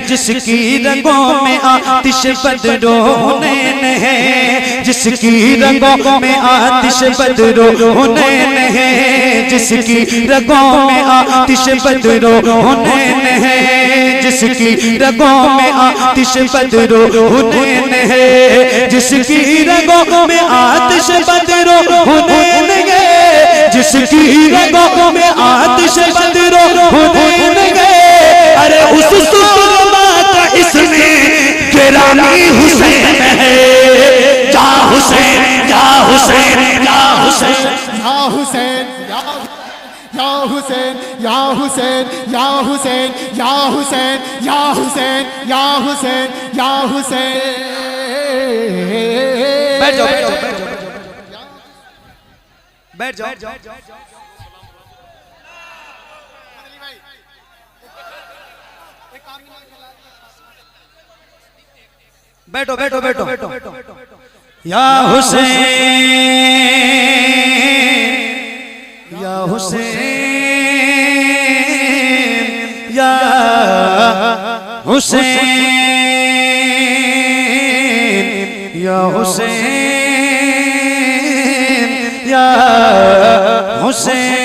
जिसकी रगों में आतिश बदरो हुनैन है, जिसकी रगों में आतिश बदरो हुनैन है, जिसकी रगों में आतिश बदरो हुनैन है, जिसकी रगों में आतिश बदरो हुनैन है, जिसकी रगों में आतिश बदरो हुनैन है, जिसकी रगों में आतिश बदरो हुनैन है। अरे उस सुरमा का इसमें गिरानी हुसैन है। या हुसैन, या हुसैन, या हुसैन, या हुसैन, या हुसैन, या हुसैन, या हुसैन, या हुसैन, या हुसैन, या हुसैन, या हुसैन। बैठ जाओ, बैठ जाओ, बैठ जाओ, बैठ जाओ। बैठो बैठो बैठो बैठो। या हुसैन, या हुसैन, या हुसैन, या हुसैन, या हुसैन।